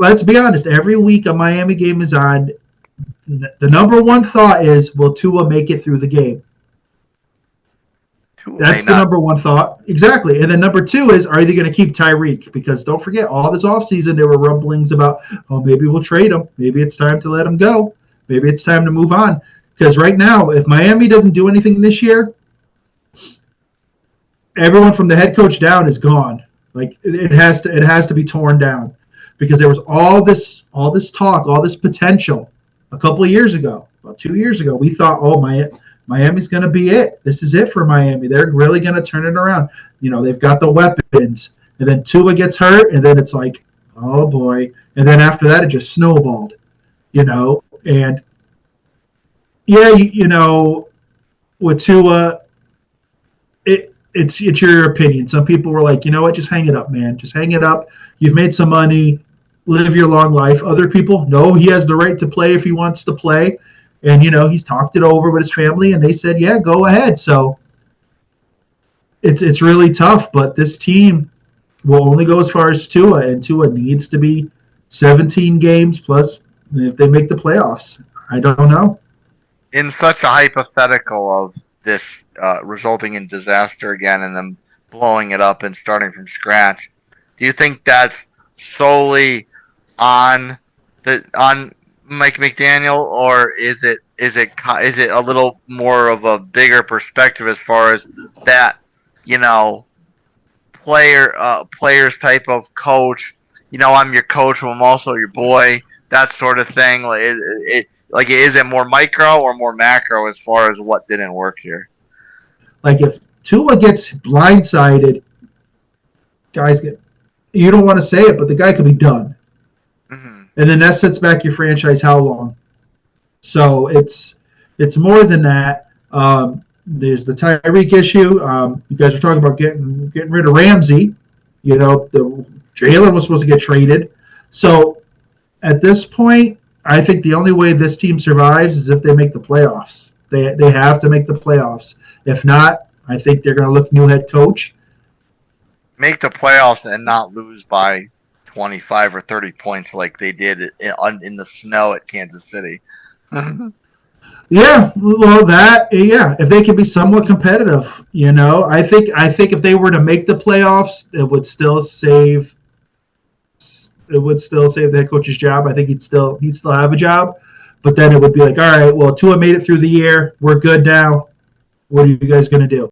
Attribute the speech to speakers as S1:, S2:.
S1: let's be honest. Every week a Miami game is on. The number one thought is, will Tua make it through the game? That's the number one thought. Exactly. And then number two is, are they going to keep Tyreek? Because don't forget, all this offseason, there were rumblings about, oh, maybe we'll trade him. Maybe it's time to let him go. Maybe it's time to move on. Because right now, if Miami doesn't do anything this year, everyone from the head coach down is gone. Like it has to be torn down, because there was all this talk, all this potential a couple of years ago, about 2 years ago. We thought, oh, Miami's going to be it. This is it for Miami. They're really going to turn it around. They've got the weapons. And then Tua gets hurt, and then it's like, oh boy. And then after that, it just snowballed. And yeah, with Tua, it's your opinion. Some people were like, you know what, just hang it up, man. Just hang it up. You've made some money. Live your long life. Other people, no, he has the right to play if he wants to play. And, he's talked it over with his family, and they said, yeah, go ahead. So it's really tough, but this team will only go as far as Tua, and Tua needs to be 17 games plus if they make the playoffs. I don't know.
S2: In such a hypothetical of this resulting in disaster again and them blowing it up and starting from scratch, do you think that's solely on Mike McDaniel, or is it a little more of a bigger perspective as far as that, players type of coach? I'm your coach, I'm also your boy, that sort of thing. Is it more micro or more macro as far as what didn't work here?
S1: Like if Tua gets blindsided, you don't want to say it, but the guy could be done. Mm-hmm. And then that sets back your franchise how long? So it's more than that. There's the Tyreek issue. You guys are talking about getting rid of Ramsey. Jalen was supposed to get traded. So at this point, I think the only way this team survives is if they make the playoffs. They have to make the playoffs. If not, I think they're going to look new head coach.
S2: Make the playoffs and not lose by 25 or 30 points like they did in the snow at Kansas City.
S1: Yeah, well, if they can be somewhat competitive, I think if they were to make the playoffs, it would still save the head coach's job. I think he'd still have a job, but then it would be like, all right, well, Tua made it through the year. We're good now. What are you guys going to do?